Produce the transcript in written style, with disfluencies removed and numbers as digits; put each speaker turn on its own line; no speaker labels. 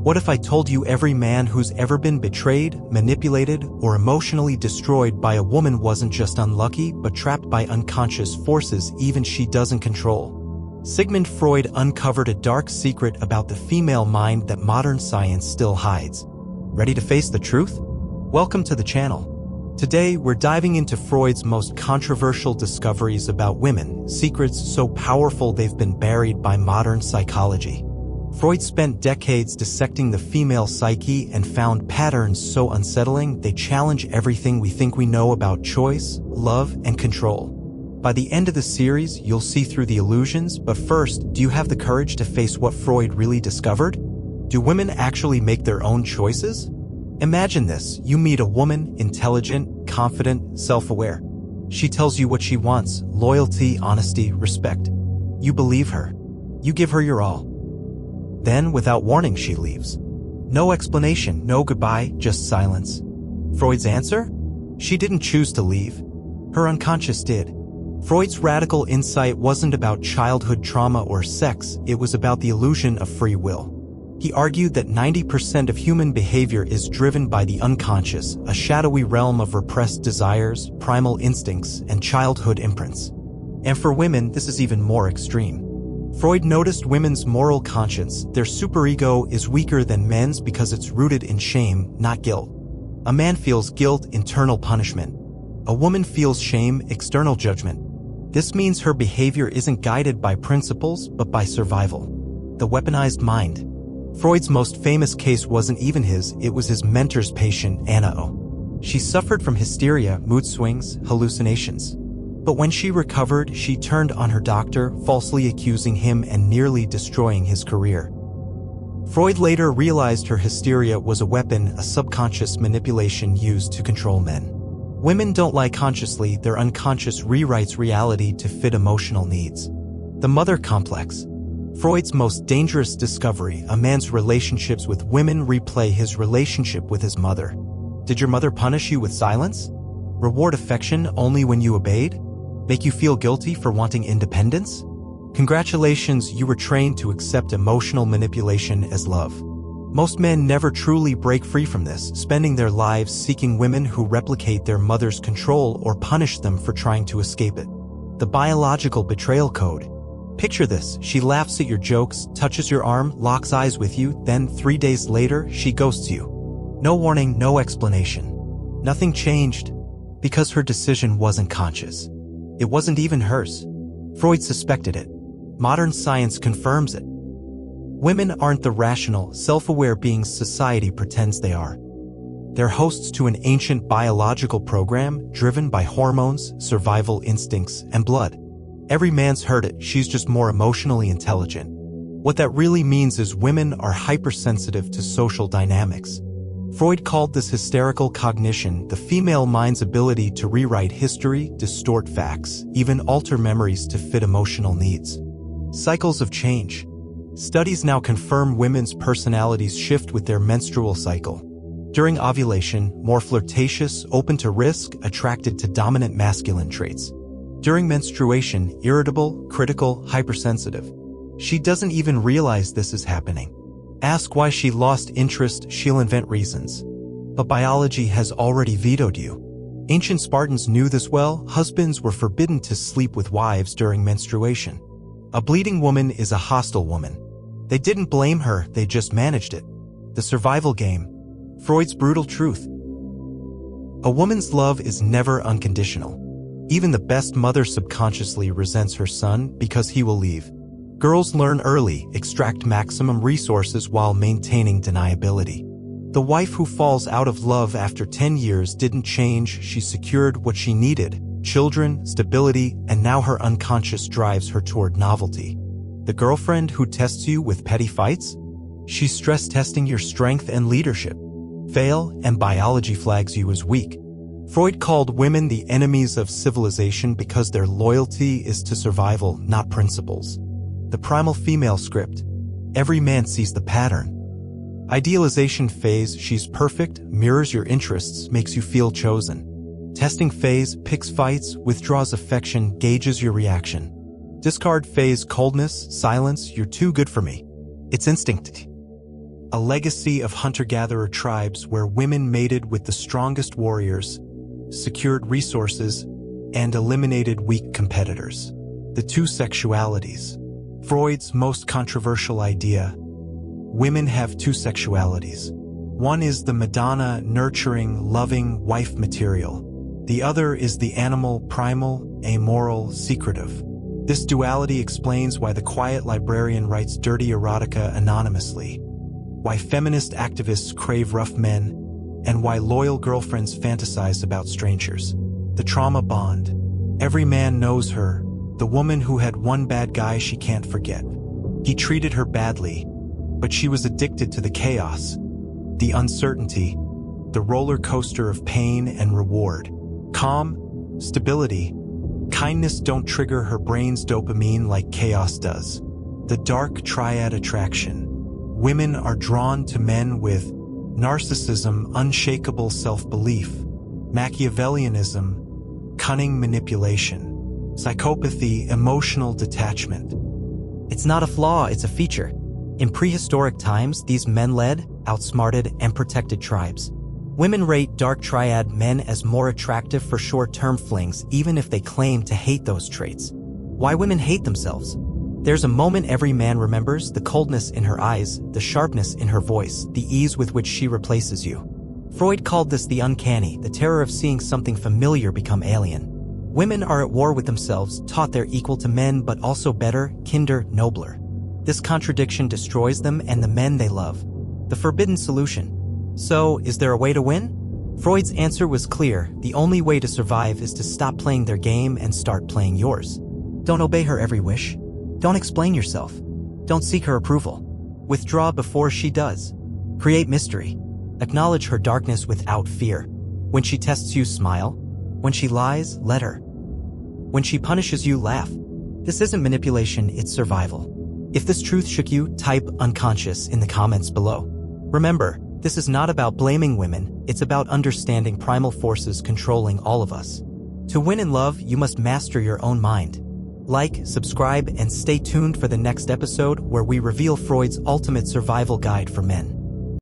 What if I told you every man who's ever been betrayed, manipulated, or emotionally destroyed by a woman wasn't just unlucky but trapped by unconscious forces even she doesn't control? Sigmund Freud uncovered a dark secret about the female mind that modern science still hides. Ready to face the truth? Welcome to the channel. Today, we're diving into Freud's most controversial discoveries about women, secrets so powerful they've been buried by modern psychology. Freud spent decades dissecting the female psyche and found patterns so unsettling they challenge everything we think we know about choice, love, and control. By the end of the series, you'll see through the illusions, but first, do you have the courage to face what Freud really discovered? Do women actually make their own choices? Imagine this: you meet a woman, intelligent, confident, self-aware. She tells you what she wants: loyalty, honesty, respect. You believe her. You give her your all. Then, without warning, she leaves. No explanation, no goodbye, just silence. Freud's answer? She didn't choose to leave. Her unconscious did. Freud's radical insight wasn't about childhood trauma or sex, it was about the illusion of free will. He argued that 90% of human behavior is driven by the unconscious, a shadowy realm of repressed desires, primal instincts, and childhood imprints. And for women, this is even more extreme. Freud noticed women's moral conscience. Their superego is weaker than men's because it's rooted in shame, not guilt. A man feels guilt, internal punishment. A woman feels shame, external judgment. This means her behavior isn't guided by principles, but by survival. The weaponized mind. Freud's most famous case wasn't even his, it was his mentor's patient, Anna O. She suffered from hysteria, mood swings, hallucinations. But when she recovered, she turned on her doctor, falsely accusing him and nearly destroying his career. Freud later realized her hysteria was a weapon, a subconscious manipulation used to control men. Women don't lie consciously, their unconscious rewrites reality to fit emotional needs. The mother complex. Freud's most dangerous discovery: a man's relationships with women replay his relationship with his mother. Did your mother punish you with silence? Reward affection only when you obeyed? Make you feel guilty for wanting independence? Congratulations, you were trained to accept emotional manipulation as love. Most men never truly break free from this, spending their lives seeking women who replicate their mother's control or punish them for trying to escape it. The biological betrayal code. Picture this: she laughs at your jokes, touches your arm, locks eyes with you, then 3 days later, she ghosts you. No warning, no explanation. Nothing changed, because her decision wasn't conscious. It wasn't even hers. Freud suspected it. Modern science confirms it. Women aren't the rational, self-aware beings society pretends they are. They're hosts to an ancient biological program driven by hormones, survival instincts, and blood. Every man's heard it, she's just more emotionally intelligent. What that really means is women are hypersensitive to social dynamics. Freud called this hysterical cognition, the female mind's ability to rewrite history, distort facts, even alter memories to fit emotional needs. Cycles of change. Studies now confirm women's personalities shift with their menstrual cycle. During ovulation, more flirtatious, open to risk, attracted to dominant masculine traits. During menstruation, irritable, critical, hypersensitive. She doesn't even realize this is happening. Ask why she lost interest, she'll invent reasons. But biology has already vetoed you. Ancient Spartans knew this well. Husbands were forbidden to sleep with wives during menstruation. A bleeding woman is a hostile woman. They didn't blame her, they just managed it. The survival game. Freud's brutal truth. A woman's love is never unconditional. Even the best mother subconsciously resents her son because he will leave. Girls learn early, extract maximum resources while maintaining deniability. The wife who falls out of love after 10 years didn't change, she secured what she needed: children, stability, and now her unconscious drives her toward novelty. The girlfriend who tests you with petty fights? She's stress testing your strength and leadership. Fail, and biology flags you as weak. Freud called women the enemies of civilization because their loyalty is to survival, not principles. The primal female script. Every man sees the pattern. Idealization phase: she's perfect, mirrors your interests, makes you feel chosen. Testing phase: picks fights, withdraws affection, gauges your reaction. Discard phase: coldness, silence, you're too good for me. It's instinct. a legacy of hunter-gatherer tribes where women mated with the strongest warriors, secured resources, and eliminated weak competitors. The two sexualities. Freud's most controversial idea: women have two sexualities. One is the Madonna, nurturing, loving wife material. The other is the animal, primal, amoral, secretive. This duality explains why the quiet librarian writes dirty erotica anonymously, why feminist activists crave rough men, and why loyal girlfriends fantasize about strangers. The trauma bond. Every man knows her, the woman who had one bad guy she can't forget. He treated her badly, but she was addicted to the chaos, the uncertainty, the roller coaster of pain and reward. Calm, stability, kindness don't trigger her brain's dopamine like chaos does. The dark triad attraction. Women are drawn to men with narcissism, unshakable self-belief, Machiavellianism, cunning manipulation, psychopathy, emotional detachment.
It's not a flaw, it's a feature. In prehistoric times, these men led, outsmarted, and protected tribes. Women rate dark triad men as more attractive for short-term flings, even if they claim to hate those traits. Why women hate themselves? There's a moment every man remembers: the coldness in her eyes, the sharpness in her voice, the ease with which she replaces you. Freud called this the uncanny, the terror of seeing something familiar become alien. Women are at war with themselves, taught they're equal to men but also better, kinder, nobler. This contradiction destroys them and the men they love. The forbidden solution. So, is there a way to win? Freud's answer was clear: the only way to survive is to stop playing their game and start playing yours. Don't obey her every wish. Don't explain yourself. Don't seek her approval. Withdraw before she does. Create mystery. Acknowledge her darkness without fear. When she tests you, smile. When she lies, let her. When she punishes you, laugh. This isn't manipulation, it's survival. If this truth shook you, type "unconscious" in the comments below. Remember, this is not about blaming women, it's about understanding primal forces controlling all of us. To win in love, you must master your own mind. Like, subscribe, and stay tuned for the next episode where we reveal Freud's ultimate survival guide for men.